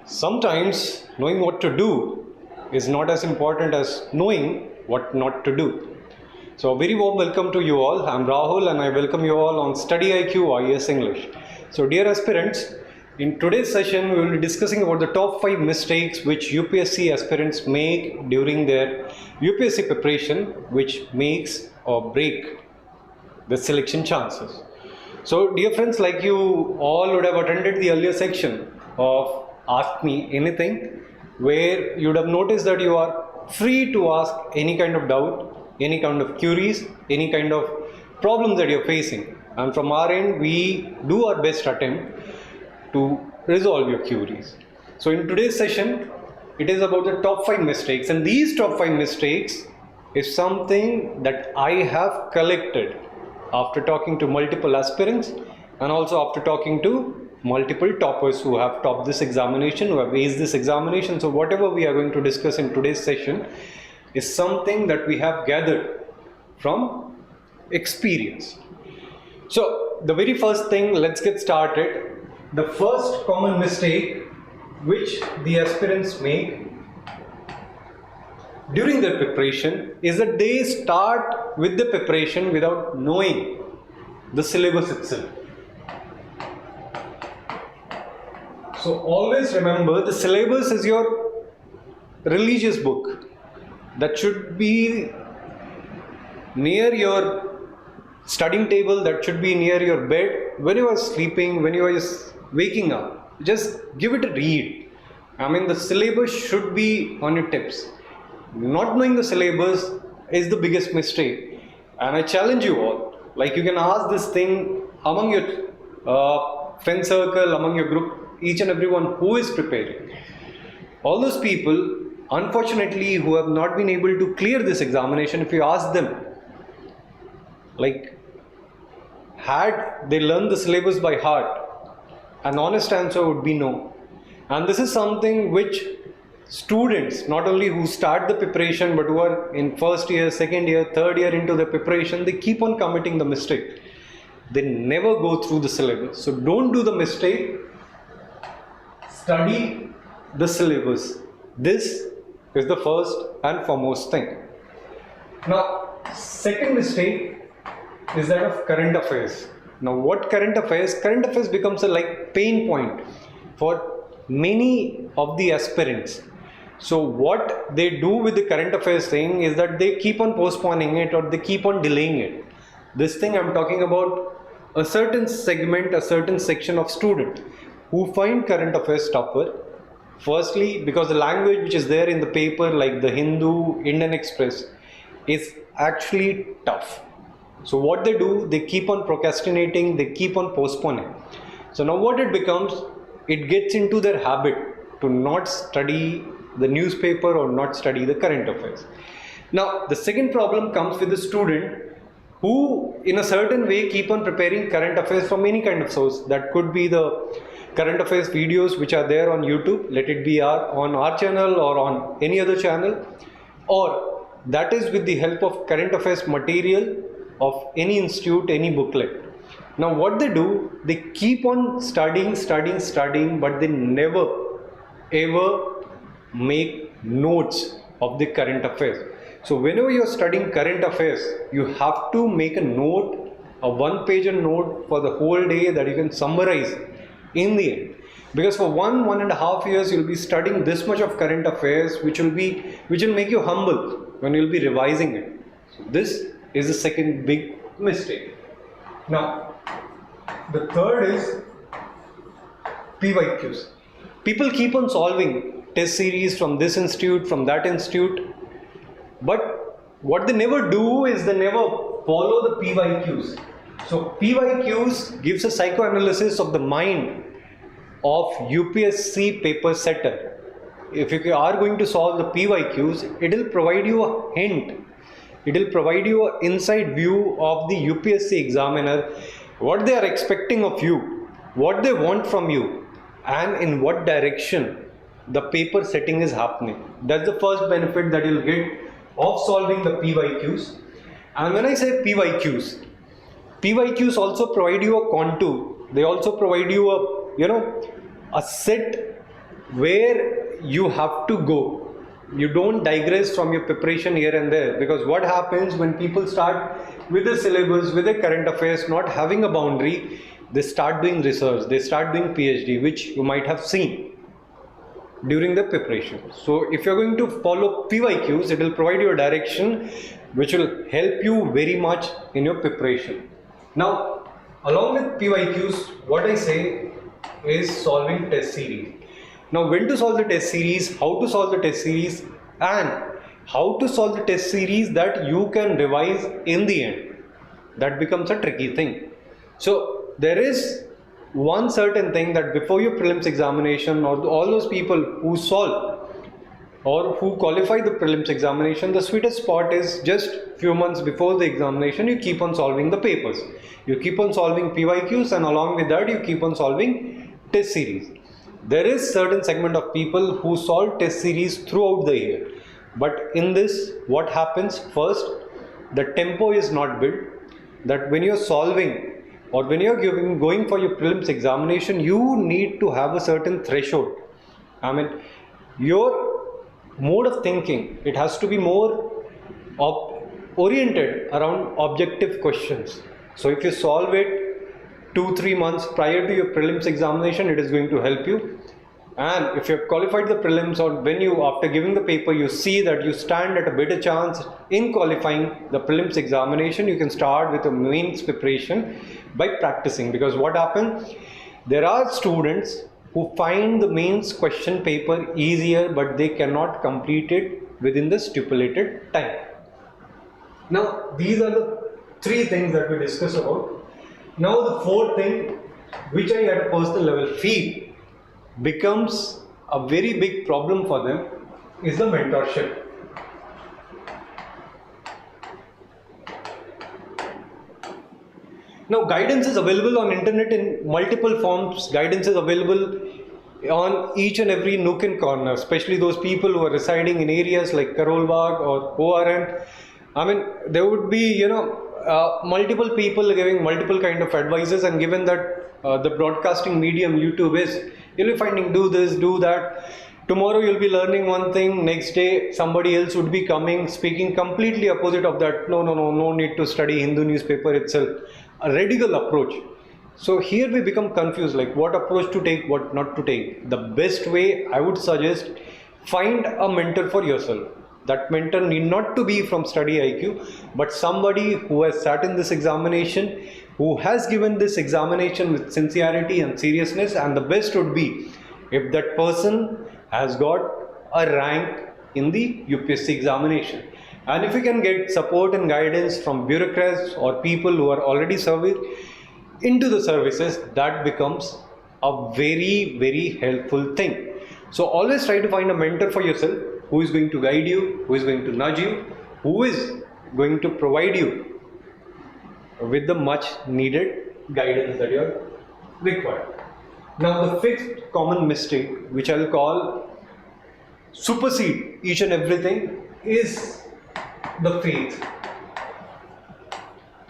Sometimes knowing what to do is not as important as knowing what not to do. So a very warm welcome to you all. I'm Rahul and I welcome you all on StudyIQIASEnglish. So dear aspirants, in today's session we will be discussing about the top 5 mistakes which UPSC aspirants make during their UPSC preparation, which makes or break the selection chances. So dear friends, like you all would have attended the earlier section of Ask Me Anything, where you would have noticed that you are free to ask any kind of doubt, any kind of queries, any kind of problems that you're facing. And from our end, we do our best attempt to resolve your queries. So in today's session, it is about the top 5 mistakes, and these top 5 mistakes is something that I have collected after talking to multiple aspirants and also after talking to multiple toppers who have topped this examination, who have aced this examination. So whatever we are going to discuss in today's session is something that we have gathered from experience. So the very first thing, let's get started. The first common mistake which the aspirants make during their preparation is that they start with the preparation without knowing the syllabus itself. So always remember, the syllabus is your religious book that should be near your studying table, that should be near your bed when you are sleeping, when you are just waking up. Just give it a read. I mean, the syllabus should be on your tips. Not knowing the syllabus is the biggest mistake, and I challenge you all, like you can ask this thing among your friend circle, among your group, each and everyone who is preparing. All those people, unfortunately, who have not been able to clear this examination, if you ask them, like, had they learned the syllabus by heart, an honest answer would be no. And this is something which students, not only who start the preparation, but who are in first year, second year, third year into the preparation, they keep on committing the mistake. They never go through the syllabus. So don't do the mistake. Study the syllabus. This is the first and foremost thing. Now, second mistake is that of current affairs. Now, what current affairs? Current affairs becomes a pain point for many of the aspirants. So what they do with the current affairs thing is that they keep on postponing it or they keep on delaying it. This thing I'm talking about a certain segment, a certain section of student who find current affairs tougher. Firstly, because the language which is there in the paper, like the Hindu, Indian Express, is actually tough. So what they do, they keep on procrastinating, they keep on postponing. So now what it becomes, it gets into their habit to not study the newspaper or not study the current affairs. Now the second problem comes with the student who in a certain way keep on preparing current affairs from any kind of source. That could be the current affairs videos which are there on YouTube, let it be on our channel or on any other channel, or that is with the help of current affairs material of any institute, any booklet. Now what they do, they keep on studying, but they never ever make notes of the current affairs. So whenever you are studying current affairs, you have to make a note, a 1-pager note for the whole day that you can summarize in the end. Because for 1.5 years you will be studying this much of current affairs, which will make you humble when you will be revising it. So this is the second big mistake. Now the third is PYQs. People keep on solving test series from this institute, from that institute, but what they never do is they never follow the PYQs. So PYQs gives a psychoanalysis of the mind of UPSC paper setter. If you are going to solve the PYQs, it will provide you a hint. It will provide you an inside view of the UPSC examiner, what they are expecting of you, what they want from you, and in what direction the paper setting is happening. That's the first benefit that you'll get of solving the PYQs. And when I say PYQs also provide you a contour. They also provide you a set where you have to go. You don't digress from your preparation here and there, because what happens when people start with the syllabus, with the current affairs, not having a boundary, they start doing research, they start doing PhD, which you might have seen during the preparation. So if you're going to follow PYQs, it will provide you a direction which will help you very much in your preparation. Now, along with PYQs, what I say is solving test series. Now, when to solve the test series, how to solve the test series, and how to solve the test series that you can revise in the end, that becomes a tricky thing. So there is one certain thing that before your prelims examination, or all those people who solve or who qualify the prelims examination, the sweetest spot is just few months before the examination, you keep on solving the papers. You keep on solving PYQs, and along with that you keep on solving test series. There is certain segment of people who solve test series throughout the year, but in this what happens, first, the tempo is not built, that when you're solving or when you're going for your prelims examination, you need to have a certain threshold. I mean, your mode of thinking, it has to be more oriented around objective questions. So if you solve it 2-3 months prior to your prelims examination, it is going to help you. And if you have qualified the prelims, or when you, after giving the paper, you see that you stand at a better chance in qualifying the prelims examination, you can start with a mains preparation by practicing. Because what happens, there are students who find the mains question paper easier, but they cannot complete it within the stipulated time. Now, these are the 3 things that we discussed about. Now the 4th thing, which I at a personal level feel becomes a very big problem for them, is the mentorship. Now guidance is available on internet in multiple forms. Guidance is available on each and every nook and corner, especially those people who are residing in areas like Karol Bagh or ORN. I mean, there would be, multiple people giving multiple kind of advices, and given that the broadcasting medium YouTube is, you'll be finding do this, do that. Tomorrow you'll be learning one thing, next day somebody else would be coming speaking completely opposite of that. No need to study Hindu newspaper itself. A radical approach. So here we become confused, like what approach to take, what not to take. The best way I would suggest, find a mentor for yourself. That mentor need not to be from StudyIQ, but somebody who has sat in this examination, who has given this examination with sincerity and seriousness, and the best would be if that person has got a rank in the UPSC examination. And if you can get support and guidance from bureaucrats or people who are already serving into the services, that becomes a very, very helpful thing. So always try to find a mentor for yourself, who is going to guide you, who is going to nudge you, who is going to provide you with the much needed guidance that you are required. Now the 5th common mistake, which I will call supersede each and everything, is the faith.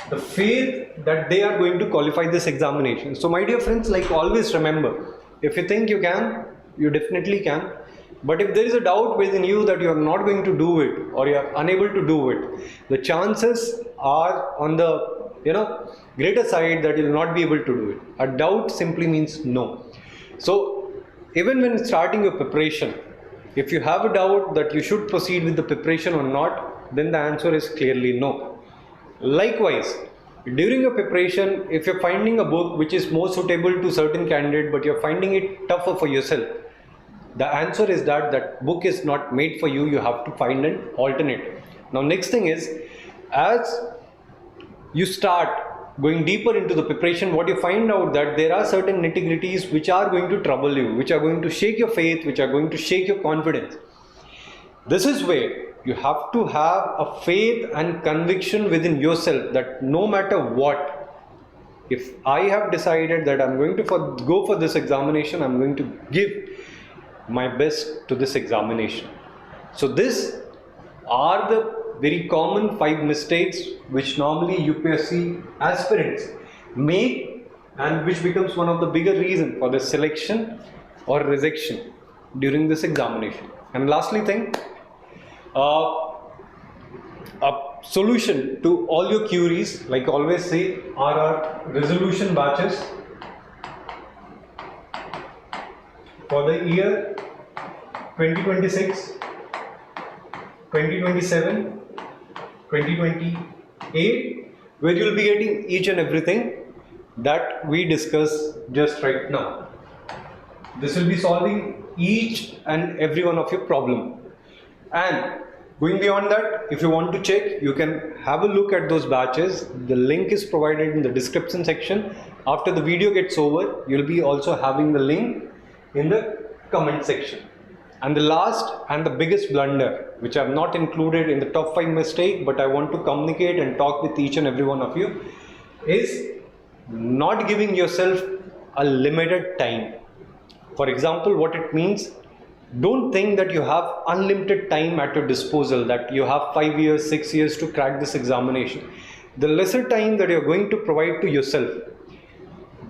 The faith that they are going to qualify this examination. So my dear friends, like always remember, if you think you can, you definitely can. But if there is a doubt within you that you are not going to do it, or you are unable to do it, the chances are on the greater side that you will not be able to do it. A doubt simply means no. So even when starting your preparation, if you have a doubt that you should proceed with the preparation or not, then the answer is clearly no. Likewise, during your preparation, if you're finding a book which is more suitable to certain candidate, but you're finding it tougher for yourself, the answer is that that book is not made for you. You have to find an alternative. Now next thing is, as you start going deeper into the preparation, what you find out that there are certain nitty-gritties which are going to trouble you, which are going to shake your faith, which are going to shake your confidence. This is where you have to have a faith and conviction within yourself that no matter what, if I have decided that I'm going to go for this examination, I'm going to give my best to this examination. So these are the very common 5 mistakes which normally UPSC aspirants make, and which becomes one of the bigger reasons for the selection or rejection during this examination. And lastly thing, a solution to all your queries, like I always say, are our resolution batches for the year 2026, 2027, 2028, where you'll be getting each and everything that we discuss just right now. This will be solving each and every one of your problem. And going beyond that, if you want to check, you can have a look at those batches. The link is provided in the description section. After the video gets over, you'll be also having the link in the comment section. And the last and the biggest blunder, which I have not included in the top 5 mistake, but I want to communicate and talk with each and every one of you, is not giving yourself a limited time. For example, what it means, don't think that you have unlimited time at your disposal, that you have 5 years, 6 years to crack this examination. The lesser time that you're going to provide to yourself,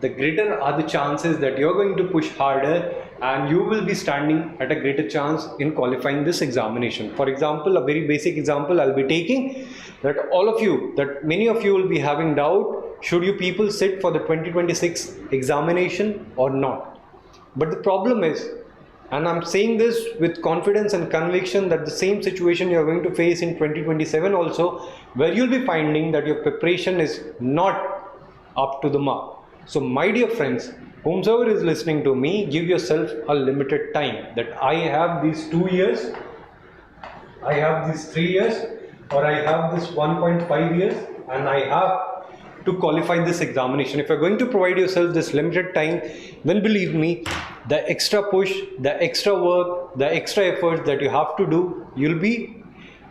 the greater are the chances that you're going to push harder and you will be standing at a greater chance in qualifying this examination. For example, a very basic example I'll be taking, that all of you, that many of you will be having doubt, should you people sit for the 2026 examination or not? But the problem is, and I'm saying this with confidence and conviction, that the same situation you're going to face in 2027 also, where you'll be finding that your preparation is not up to the mark. So my dear friends, whomsoever is listening to me, give yourself a limited time, that I have these 2 years, I have these 3 years, or I have this 1.5 years, and I have to qualify this examination. If you're going to provide yourself this limited time, then believe me, the extra push, the extra work, the extra effort that you have to do, you'll be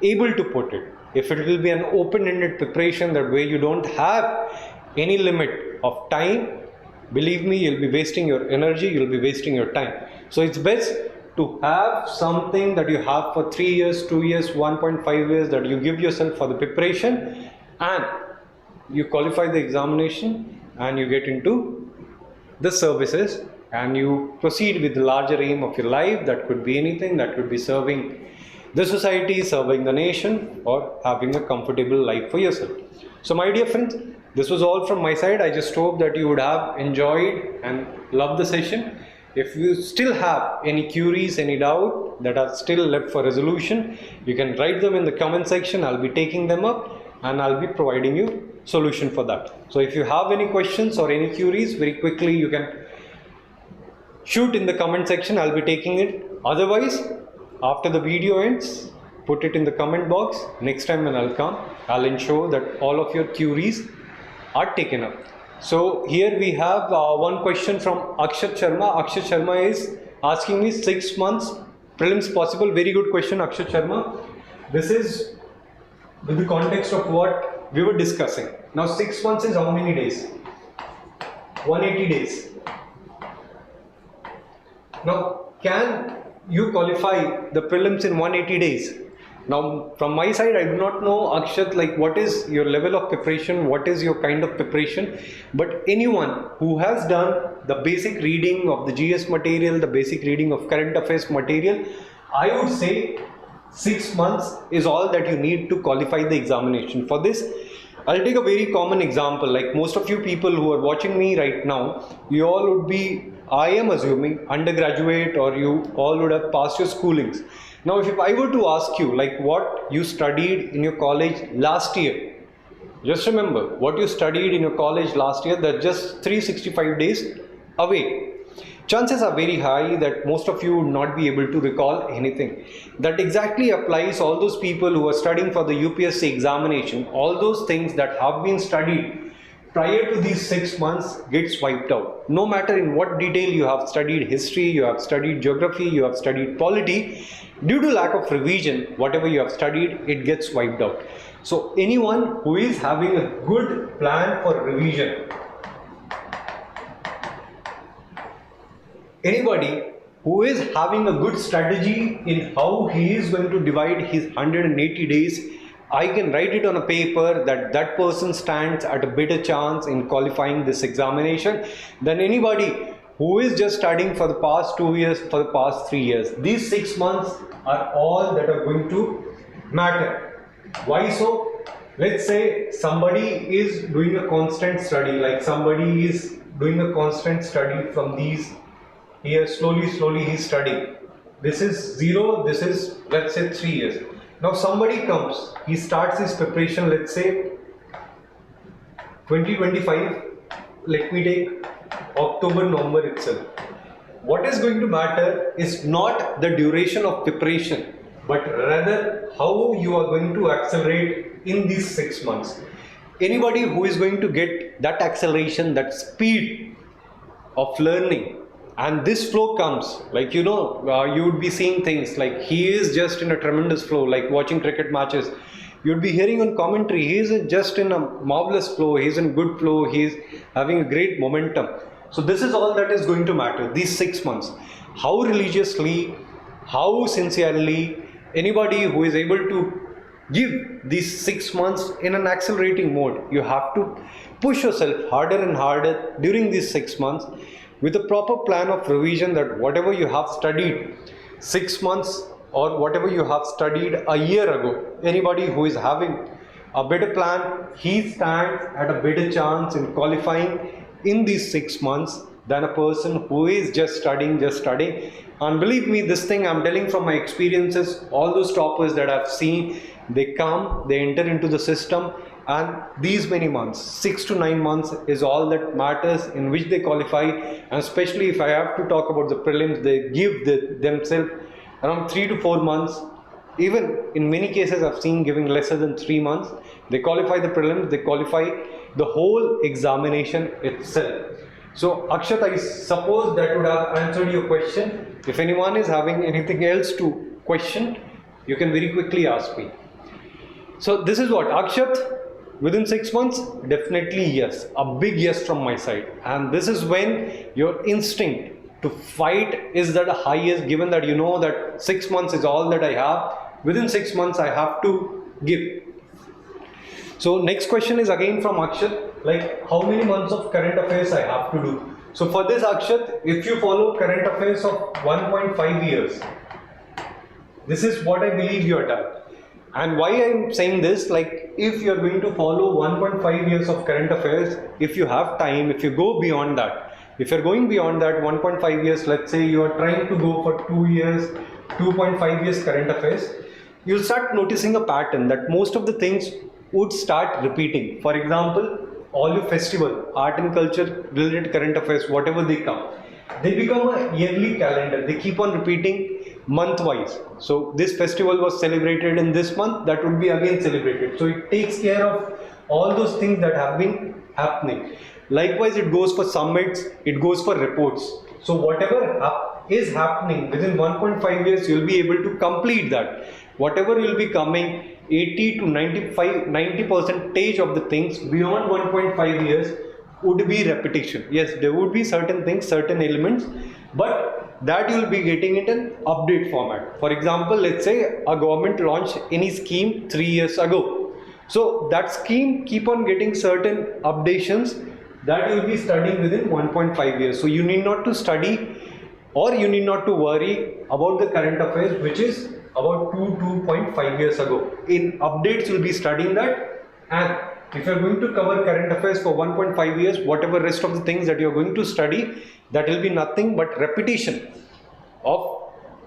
able to put it. If it will be an open-ended preparation, that way you don't have any limit of time, believe me, you'll be wasting your energy, you'll be wasting your time. So it's best to have something that you have for 3 years, 2 years, 1.5 years, that you give yourself for the preparation, and you qualify the examination and you get into the services and you proceed with the larger aim of your life. That could be anything, that could be serving the society, serving the nation, or having a comfortable life for yourself. So my dear friends, this was all from my side. I just hope that you would have enjoyed and loved the session. If you still have any queries, any doubt that are still left for resolution, you can write them in the comment section. I'll be taking them up and I'll be providing you solution for that. So if you have any questions or any queries, very quickly you can shoot in the comment section. I'll be taking it. Otherwise, after the video ends, put it in the comment box. Next time when I'll come, I'll ensure that all of your queries are taken up. So here we have one question from Akshat Sharma. Akshat Sharma is asking me 6 months prelims possible. Very good question, Akshat Sharma. This is with the context of what we were discussing. Now 6 months is how many days? 180 days. Now can you qualify the prelims in 180 days? Now from my side, I do not know, Akshat, like what is your level of preparation, what is your kind of preparation, but anyone who has done the basic reading of the GS material, the basic reading of current affairs material, I would say 6 months is all that you need to qualify the examination. For this, I'll take a very common example. Like most of you people who are watching me right now, you all would be, I am assuming, undergraduate, or you all would have passed your schoolings. Now if I were to ask you like what you studied in your college last year, just remember what you studied in your college last year, that's just 365 days away. Chances are very high that most of you would not be able to recall anything. That exactly applies all those people who are studying for the UPSC examination. All those things that have been studied prior to these 6 months gets wiped out. No matter in what detail you have studied history, you have studied geography, you have studied polity, due to lack of revision, whatever you have studied, it gets wiped out. So anyone who is having a good plan for revision, anybody who is having a good strategy in how he is going to divide his 180 days, I can write it on a paper that that person stands at a better chance in qualifying this examination than anybody who is just studying for the past 2 years, for the past 3 years. These 6 months are all that are going to matter. Why so? Let's say somebody is doing a constant study, like somebody is doing a constant study from these here, slowly he's studying. This is 0, this is, let's say, 3 years. Now somebody comes, he starts his preparation, let's say 2025, let me take October, November itself. What is going to matter is not the duration of preparation, but rather how you are going to accelerate in these 6 months. Anybody who is going to get that acceleration, that speed of learning, and this flow comes, like you would be seeing things like he is just in a tremendous flow, like watching cricket matches. You'd be hearing on commentary, he is just in a marvelous flow, he's in good flow, he's having a great momentum. So this is all that is going to matter, these 6 months. How religiously, how sincerely, anybody who is able to give these 6 months in an accelerating mode, you have to push yourself harder and harder during these 6 months with a proper plan of revision, that whatever you have studied 6 months or whatever you have studied a year ago, anybody who is having a better plan, he stands at a better chance in qualifying in these 6 months than a person who is just studying. And believe me, this thing I'm telling from my experiences, all those toppers that I've seen, they come, they enter into the system, and these many months, 6 to 9 months is all that matters in which they qualify. And especially if I have to talk about the prelims, they give themselves around 3 to 4 months. Even in many cases I've seen giving lesser than 3 months. They qualify the prelims, they qualify the whole examination itself. So Akshat, I suppose that would have answered your question. If anyone is having anything else to question, you can very quickly ask me. So this is what, Akshat, within 6 months, definitely yes, a big yes from my side. And this is when your instinct to fight is at the highest, given that you know that 6 months is all that I have. Within 6 months, I have to give. So next question is again from Akshat, like how many months of current affairs I have to do. So for this, Akshat, if you follow current affairs of 1.5 years, this is what I believe you are done. And why I'm saying this, like if you're going to follow 1.5 years of current affairs, if you have time, if you go beyond that, if you're going beyond that 1.5 years, let's say you are trying to go for 2 years, 2.5 years current affairs, you'll start noticing a pattern that most of the things would start repeating. For example, all your festival, art and culture related current affairs, whatever they come, they become a yearly calendar. They keep on repeating month wise. So this festival was celebrated in this month, that will be again celebrated. So it takes care of all those things that have been happening. Likewise, it goes for summits, it goes for reports. So whatever is happening within 1.5 years, you'll be able to complete that. Whatever will be coming, 80 to 90% of the things beyond 1.5 years would be repetition. Yes, there would be certain things, certain elements, but that you will be getting it in update format. For example, let's say a government launched any scheme 3 years ago. So that scheme keep on getting certain updations that you will be studying within 1.5 years. So you need not to study, or you need not to worry about the current affairs which is about 2.5 years ago. In updates you will be studying that, and if you are going to cover current affairs for 1.5 years, whatever rest of the things that you are going to study, that will be nothing but repetition of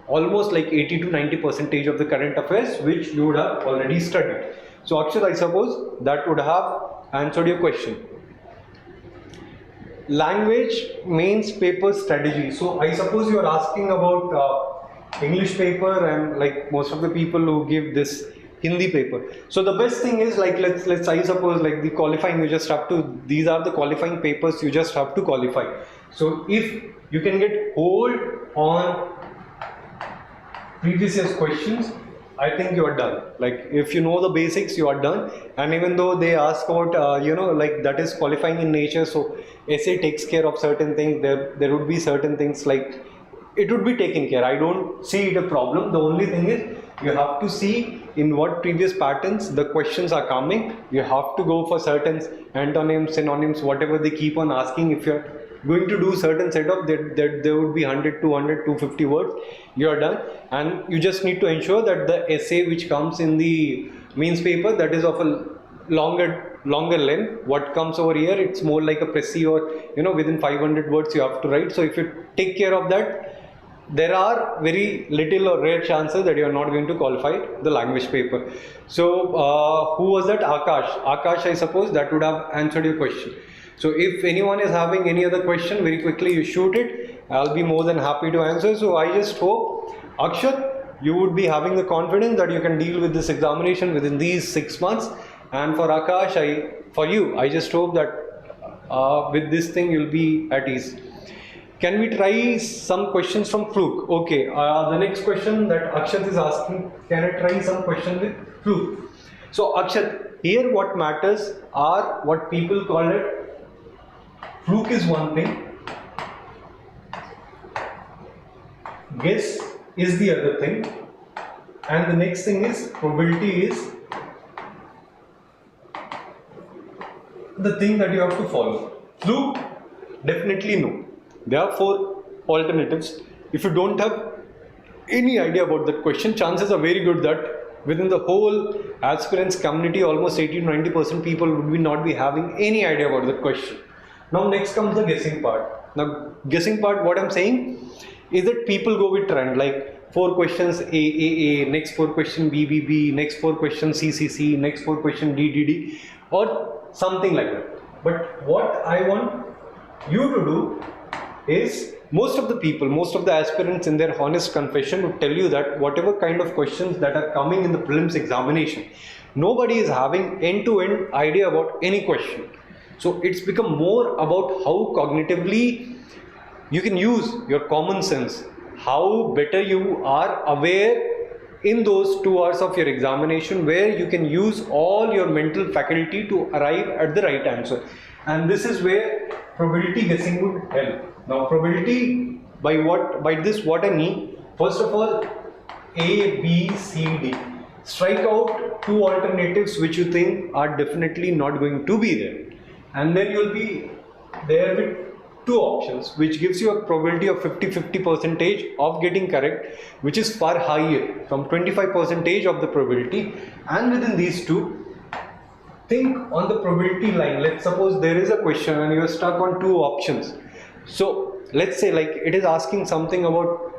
almost like 80 to 90% of the current affairs which you would have already studied. So Akshat, I suppose that would have answered your question. Language means paper strategy. So I suppose you are asking about English paper, and like most of the people who give this Hindi paper. So the best thing is, like let's I suppose like the qualifying, you just have to, these are the qualifying papers, you just have to qualify. So if you can get hold on previous year's questions, I think you are done. Like if you know the basics, you are done. And even though they ask about like that is qualifying in nature, so essay takes care of certain things, there would be certain things like it would be taken care. I don't see it a problem. The only thing is you have to see in what previous patterns the questions are coming. You have to go for certain antonyms, synonyms, whatever they keep on asking. If you're going to do certain setup that there would be 100, 200, 250 words, you are done. And you just need to ensure that the essay which comes in the mains paper, that is of a longer length. What comes over here, it's more like a précis, or within 500 words you have to write. So if you take care of that, there are very little or rare chances that you are not going to qualify the language paper. So who was that? Akash, I suppose that would have answered your question. So if anyone is having any other question, very quickly you shoot it. I'll be more than happy to answer. So I just hope, Akshat, you would be having the confidence that you can deal with this examination within these 6 months. And for Akash, I just hope that with this thing you'll be at ease. Can we try some questions from Fluke? Okay, the next question that Akshat is asking, can I try some question with Fluke? So Akshat, here what matters are what people call it, Fluke is one thing, guess is the other thing, and the next thing is probability is the thing that you have to follow. Fluke, definitely no. There are 4 alternatives. If you don't have any idea about that question, chances are very good that within the whole aspirants community, almost 80-90% people would not be having any idea about that question. Now next comes the guessing part. Now guessing part, what I'm saying is that people go with trend, like 4 questions A, next 4 question B, next 4 question C, next 4 question D, or something like that. But what I want you to do is, most of the aspirants in their honest confession would tell you that whatever kind of questions that are coming in the prelims examination, nobody is having end-to-end idea about any question. So it's become more about how cognitively you can use your common sense, how better you are aware in those 2 hours of your examination, where you can use all your mental faculty to arrive at the right answer. And this is where probability guessing would help. Now probability, by this what I mean, first of all, A, B, C, D. Strike out 2 alternatives which you think are definitely not going to be there, and then you'll be there with 2 options, which gives you a probability of 50-50% of getting correct, which is far higher from 25% of the probability. And within these 2, think on the probability line. Let's suppose there is a question and you are stuck on 2 options. So let's say, like, it is asking something about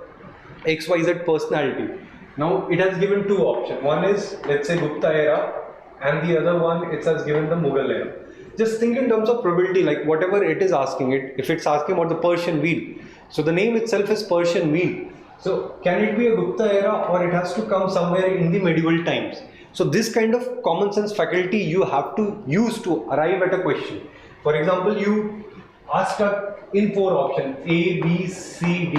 XYZ personality. Now it has given 2 options. One is, let's say, Gupta era, and the other one it has given the Mughal era. Just think in terms of probability, like whatever it is asking it. If it's asking about the Persian wheel, so the name itself is Persian wheel. So can it be a Gupta era, or it has to come somewhere in the medieval times? So this kind of common sense faculty you have to use to arrive at a question. For example, you are stuck in 4 options, A, B, C, D.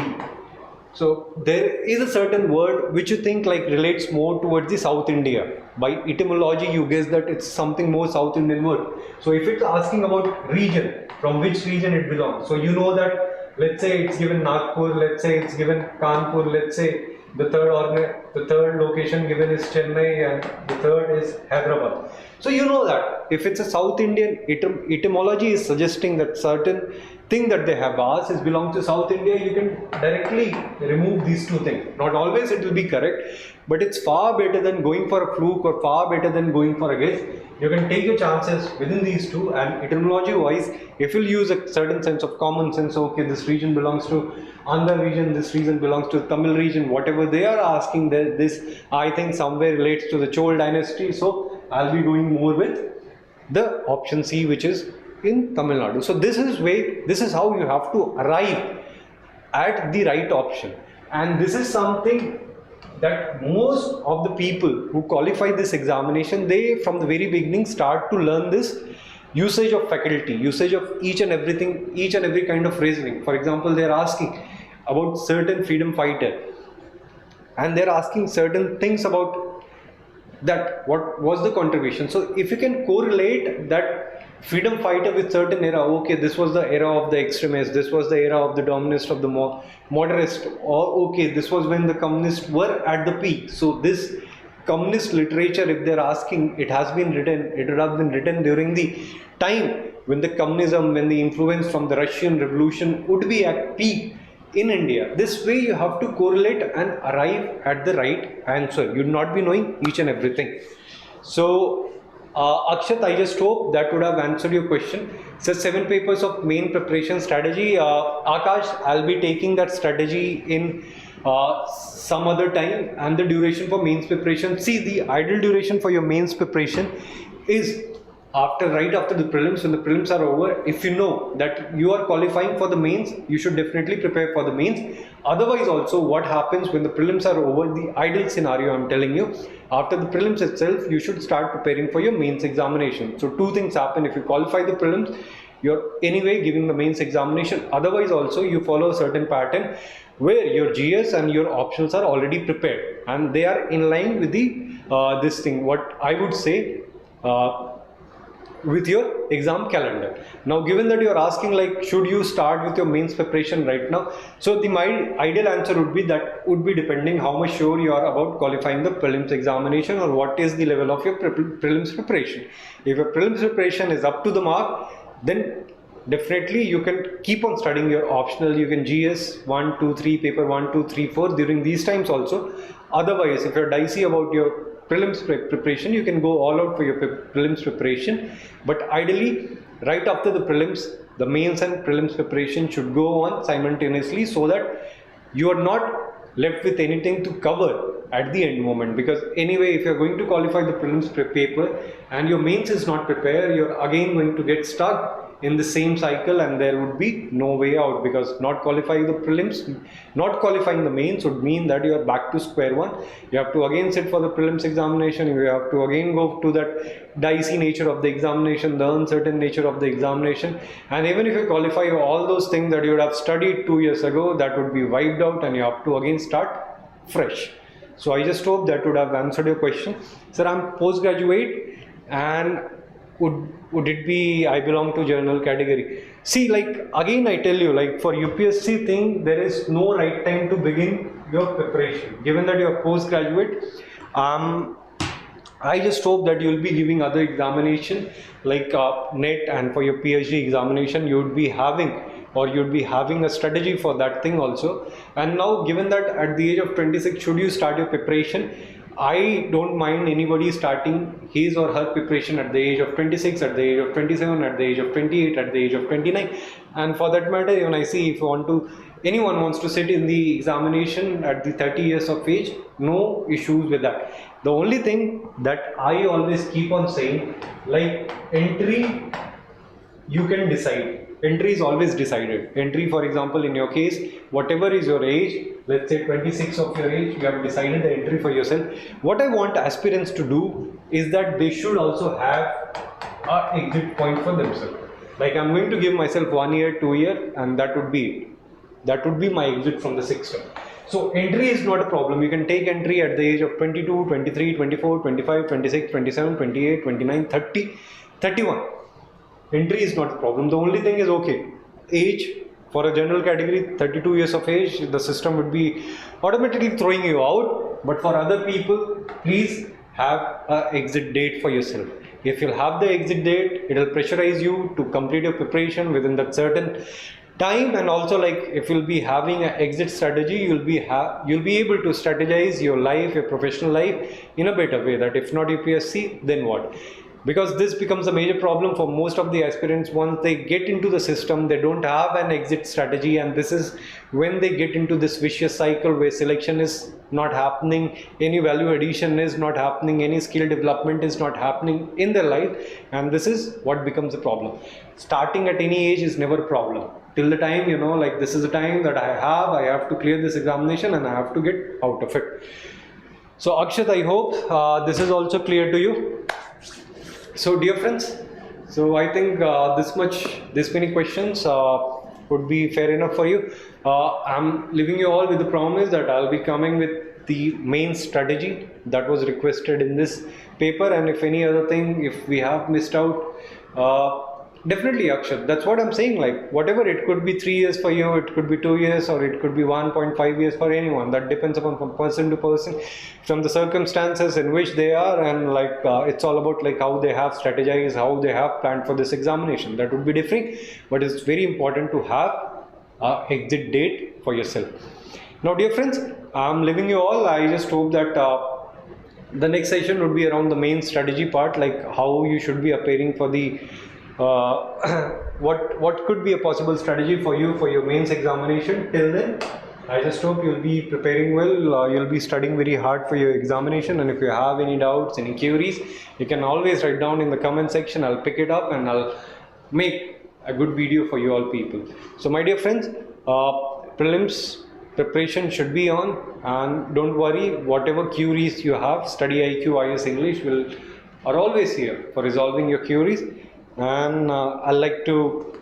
So there is a certain word which you think like relates more towards the South India. By etymology, you guess that it's something more South Indian word. So if it's asking about region, from which region it belongs, so you know that, let's say it's given Nagpur, let's say it's given Kanpur, let's say the third location given is Chennai, and the third is Hyderabad. So you know that if it's a South Indian, etymology is suggesting that certain thing that they have asked is belong to South India, you can directly remove these 2 things. Not always it will be correct, but it's far better than going for a fluke, or far better than going for a guess. You can take your chances within these 2, and etymology wise, if you'll use a certain sense of common sense, okay, this region belongs to Andhra region, this region belongs to Tamil region, whatever they are asking, this I think somewhere relates to the Chol dynasty, so I'll be going more with the option C, which is in Tamil Nadu. So this is how you have to arrive at the right option, and this is something that most of the people who qualify this examination, they from the very beginning start to learn this usage of faculty, usage of each and every kind of reasoning. For example, they are asking about certain freedom fighter, and they are asking certain things about that, what was the contribution. So if you can correlate that freedom fighter with certain era, okay, this was the era of the extremists, this was the era of the dominist, of the moderate, or okay, this was when the communists were at the peak. So this communist literature, if they're asking, it would have been written during the time when the communism, when the influence from the Russian Revolution would be at peak in India. This way you have to correlate and arrive at the right answer. You'd not be knowing each and everything. So Akshat, I just hope that would have answered your question. So 7 papers of main preparation strategy. Akash, I'll be taking that strategy in some other time, and the duration for mains preparation. See, the ideal duration for your mains preparation is right after the prelims. When the prelims are over, if you know that you are qualifying for the mains, you should definitely prepare for the mains. Otherwise also, what happens when the prelims are over, the ideal scenario I'm telling you, after the prelims itself, you should start preparing for your mains examination. So 2 things happen. If you qualify the prelims, you're anyway giving the mains examination. Otherwise also, you follow a certain pattern where your GS and your optionals are already prepared, and they are in line with the this thing, what I would say, with your exam calendar. Now, given that you are asking like, should you start with your mains preparation right now? So my ideal answer would be that would be depending how much sure you are about qualifying the prelims examination, or what is the level of your prelims preparation. If your prelims preparation is up to the mark, then definitely you can keep on studying your optional. You can GS 1, 2, 3, paper 1, 2, 3, 4 during these times also. Otherwise, if you're dicey about your prelims preparation, you can go all out for your prelims preparation. But ideally, right after the prelims, the mains and prelims preparation should go on simultaneously, so that you are not left with anything to cover at the end moment. Because anyway, if you're going to qualify the prelims paper and your mains is not prepared, you're again going to get stuck in the same cycle, and there would be no way out, because not qualifying the prelims, not qualifying the mains would mean that you are back to square one. You have to again sit for the prelims examination. You have to again go to that dicey nature of the examination, the uncertain nature of the examination. And even if you qualify all those things that you would have studied 2 years ago, that would be wiped out, and you have to again start fresh. So I just hope that would have answered your question. Sir, I'm postgraduate, and would it be I belong to general category? See, like again I tell you, like for UPSC thing, there is no right time to begin your preparation. Given that you are postgraduate, I just hope that you will be giving other examination like NET, and for your PhD examination you would be having, or you'd be having a strategy for that thing also. And now, given that at the age of 26, should you start your preparation? I don't mind anybody starting his or her preparation at the age of 26, at the age of 27, at the age of 28, at the age of 29. And for that matter, even I see if anyone wants to sit in the examination at the 30 years of age, no issues with that. The only thing that I always keep on saying, like entry, you can decide. Entry is always decided. Entry, for example, in your case, whatever is your age, let's say 26 of your age, you have decided the entry for yourself. What I want aspirants to do is that they should also have an exit point for themselves. Like I'm going to give myself 1 year, 2 year, and that would be it. That would be my exit from the system. So entry is not a problem. You can take entry at the age of 22, 23, 24, 25, 26, 27, 28, 29, 30, 31. Entry is not a problem. The only thing is, okay, age for a general category, 32 years of age, the system would be automatically throwing you out. But for other people, please have an exit date for yourself. If you'll have the exit date, it will pressurize you to complete your preparation within that certain time. And also, like if you'll be having an exit strategy, you'll be able to strategize your life, your professional life in a better way. That if not UPSC, then what? Because this becomes a major problem for most of the aspirants. Once they get into the system, they don't have an exit strategy, and this is when they get into this vicious cycle where selection is not happening, any value addition is not happening, any skill development is not happening in their life, and this is what becomes a problem. Starting at any age is never a problem. Till the time, you know, like this is the time that I have to clear this examination and I have to get out of it. So Akshat, I hope this is also clear to you. So dear friends, so I think this many questions would be fair enough for you. I'm leaving you all with the promise that I'll be coming with the main strategy that was requested in this paper, and if any other thing, if we have missed out, Definitely, Akshat. That's what I'm saying. Like, whatever, it could be 3 years for you, it could be 2 years, or it could be 1.5 years for anyone. That depends upon from person to person, from the circumstances in which they are, and like it's all about like how they have strategized, how they have planned for this examination. That would be different, but it's very important to have exit date for yourself. Now, dear friends, I'm leaving you all. I just hope that the next session would be around the main strategy part, like how you should be appearing for the what could be a possible strategy for you for your mains examination. Till then, I just hope you'll be preparing well, you'll be studying very hard for your examination, and if you have any doubts, any queries, you can always write down in the comment section. I'll pick it up and I'll make a good video for you all people. So my dear friends, prelims preparation should be on, and don't worry, whatever queries you have, StudyIQ IS English are always here for resolving your queries. And I'd like to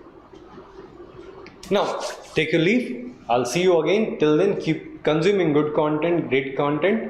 now take your leave. I'll see you again. Till then, keep consuming good content, great content.